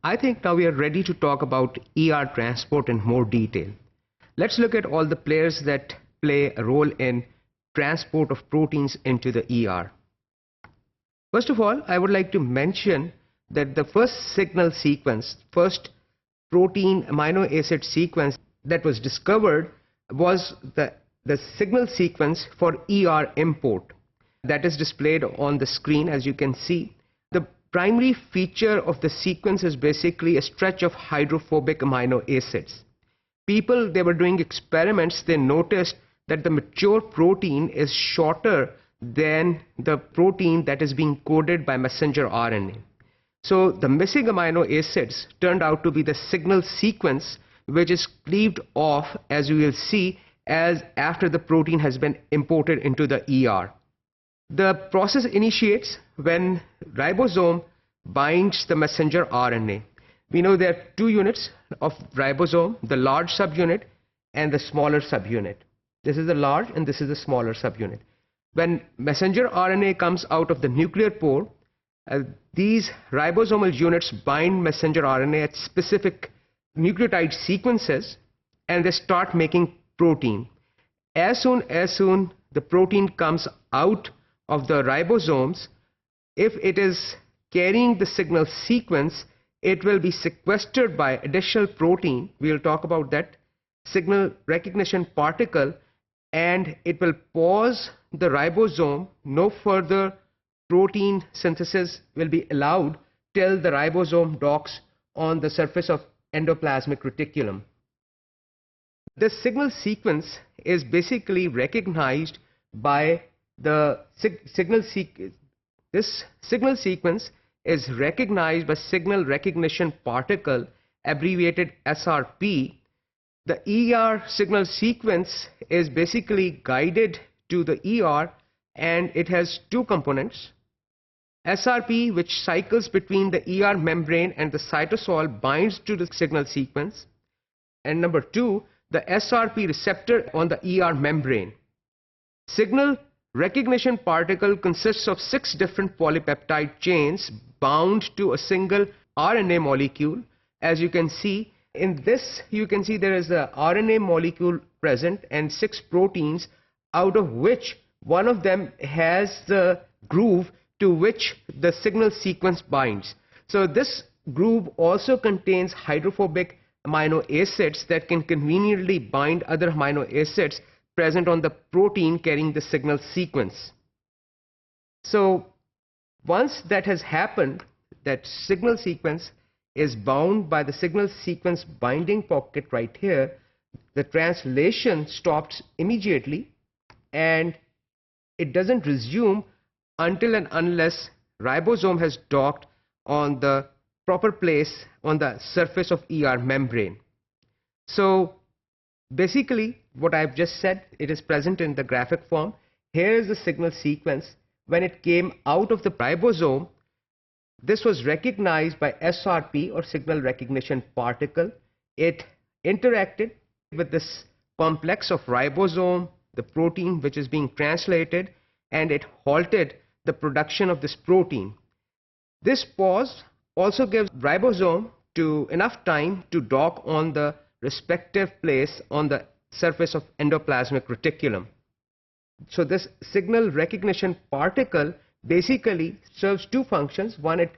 I think now we are ready to talk about ER transport in more detail. Let's look at all the players that play a role in transport of proteins into the ER. First of all, I would like to mention that the first signal sequence, first protein amino acid sequence that was discovered was the signal sequence for ER import. That is displayed on the screen, as you can see. The primary feature of the sequence is basically a stretch of hydrophobic amino acids. People, they were doing experiments, they noticed that the mature protein is shorter than the protein that is being coded by messenger RNA. So the missing amino acids turned out to be the signal sequence, which is cleaved off, as you will see, as after the protein has been imported into the ER. The process initiates when ribosome binds the messenger RNA. We know there are two units of ribosome, the large subunit and the smaller subunit. This is the large and this is the smaller subunit. When messenger RNA comes out of the nuclear pore, these ribosomal units bind messenger RNA at specific nucleotide sequences and they start making protein. As soon the protein comes out of the ribosomes, if it is carrying the signal sequence, it will be sequestered by additional protein. We will talk about that signal recognition particle, and it will pause the ribosome. No further protein synthesis will be allowed till the ribosome docks on the surface of endoplasmic reticulum. This signal sequence is basically recognized by the this signal sequence is recognized by signal recognition particle, abbreviated SRP. The ER signal sequence is basically guided to the ER, and it has two components. SRP, which cycles between the ER membrane and the cytosol, binds to the signal sequence. And number two, the SRP receptor on the ER membrane. Signal recognition particle consists of 6 different polypeptide chains bound to a single RNA molecule. As you can see, in this you can see there is a RNA molecule present and 6 proteins, out of which one of them has the groove to which the signal sequence binds. So this groove also contains hydrophobic amino acids that can conveniently bind other amino acids present on the protein carrying the signal sequence. So once that has happened, that signal sequence is bound by the signal sequence binding pocket right here, the translation stops immediately and it doesn't resume until and unless ribosome has docked on the proper place on the surface of ER membrane. So basically what I've just said, it is present in the graphic form. Here is the signal sequence. When it came out of the ribosome, this was recognized by SRP, or signal recognition particle. It interacted with this complex of ribosome, the protein which is being translated, and it halted the production of this protein. This pause also gives ribosome to enough time to dock on the respective place on the surface of endoplasmic reticulum. So this signal recognition particle basically serves two functions. One, it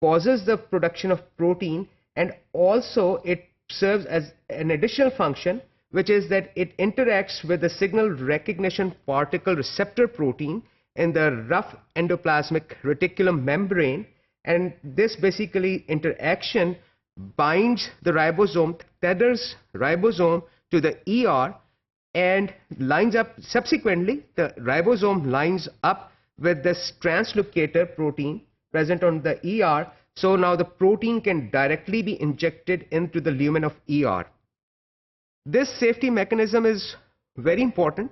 pauses the production of protein, and also it serves as an additional function, which is that it interacts with the signal recognition particle receptor protein in the rough endoplasmic reticulum membrane, and this basically interaction binds the ribosome, tethers ribosome to the ER, and lines up, subsequently the ribosome lines up with this translocator protein present on the ER. So now the protein can directly be injected into the lumen of ER. This safety mechanism is very important.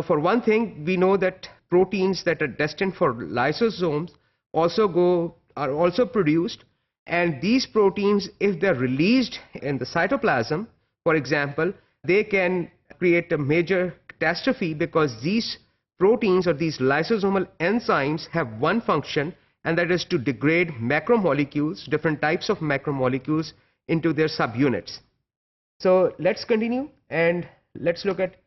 For one thing, we know that proteins that are destined for lysosomes are also produced, and these proteins, if they're released in the cytoplasm, for example, they can create a major catastrophe, because these proteins or these lysosomal enzymes have one function, and that is to degrade macromolecules, different types of macromolecules, into their subunits. So let's continue and let's look at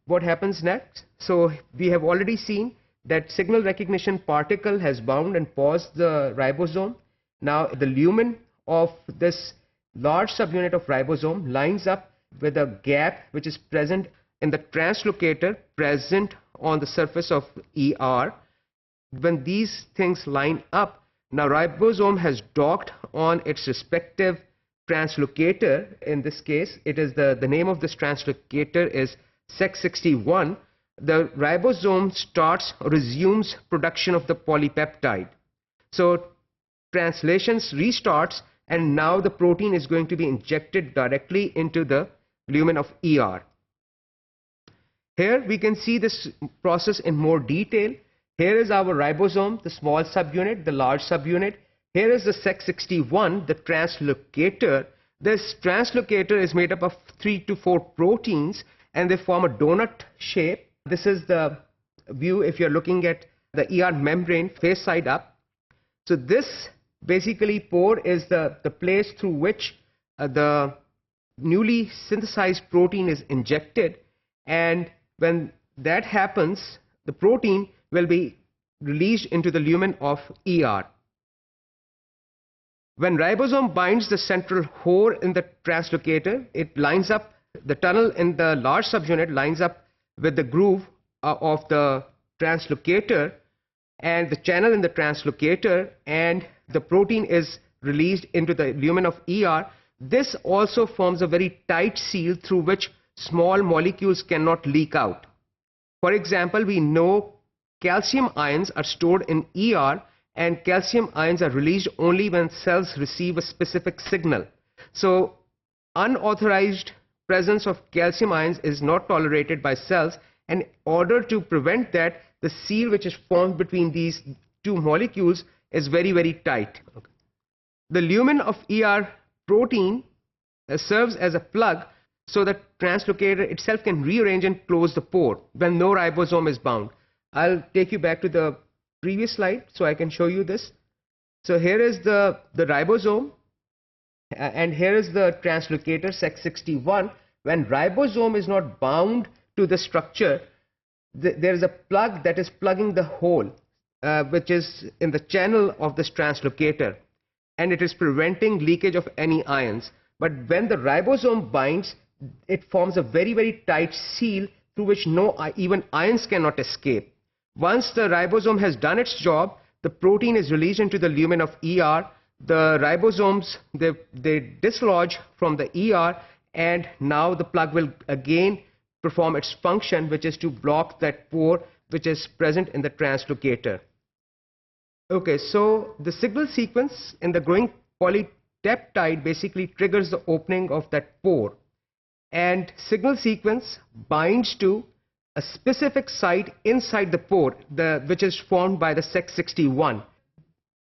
what happens next. So we have already seen that signal recognition particle has bound and paused the ribosome. Now the lumen of this large subunit of ribosome lines up with a gap which is present in the translocator present on the surface of ER. When these things line up, now ribosome has docked on its respective translocator. In this case, it is the name of this translocator is Sec61. The ribosome resumes production of the polypeptide. So translations restarts, and now the protein is going to be injected directly into the lumen of ER. Here we can see this process in more detail. Here is our ribosome, the small subunit, the large subunit. Here is the Sec61, the translocator. This translocator is made up of 3 to 4 proteins, and they form a donut shape. This is the view if you're looking at the ER membrane face side up. So this basically pore is the place through which the newly synthesized protein is injected, and when that happens, the protein will be released into the lumen of ER. When ribosome binds the central core in the translocator, it lines up, the tunnel in the large subunit lines up with the groove of the translocator and the channel in the translocator, and the protein is released into the lumen of ER. This also forms a very tight seal through which small molecules cannot leak out. For example, we know calcium ions are stored in ER, and calcium ions are released only when cells receive a specific signal. So unauthorized presence of calcium ions is not tolerated by cells, and in order to prevent that, the seal which is formed between these two molecules is very, very tight. Okay. The lumen of ER protein serves as a plug so that translocator itself can rearrange and close the pore when no ribosome is bound. I'll take you back to the previous slide so I can show you this. So here is the ribosome, and here is the translocator Sec61. When ribosome is not bound to the structure, there is a plug that is plugging the hole which is in the channel of this translocator, and it is preventing leakage of any ions. But when the ribosome binds, it forms a very, very tight seal through which even ions cannot escape. Once the ribosome has done its job, the protein is released into the lumen of ER. The ribosomes, they dislodge from the ER, and now the plug will again perform its function, which is to block that pore which is present in the translocator. Okay, so the signal sequence in the growing polypeptide basically triggers the opening of that pore, and signal sequence binds to a specific site inside the pore, which is formed by the Sec61.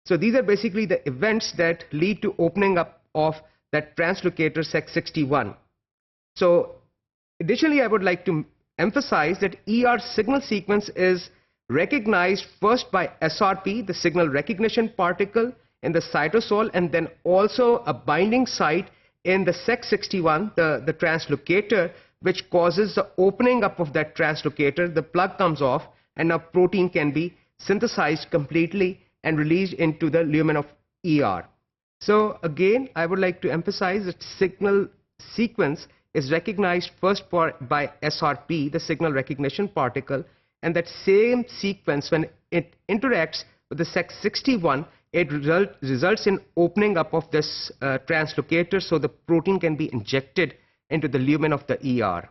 So these are basically the events that lead to opening up of that translocator Sec61. So additionally, I would like to emphasize that ER signal sequence is recognized first by SRP, the signal recognition particle in the cytosol, and then also a binding site in the Sec61, the translocator, which causes the opening up of that translocator. The plug comes off, and now protein can be synthesized completely and released into the lumen of ER. So again, I would like to emphasize that signal sequence is recognized first by SRP, the signal recognition particle, and that same sequence, when it interacts with the Sec61, it results in opening up of this translocator so the protein can be injected into the lumen of the ER.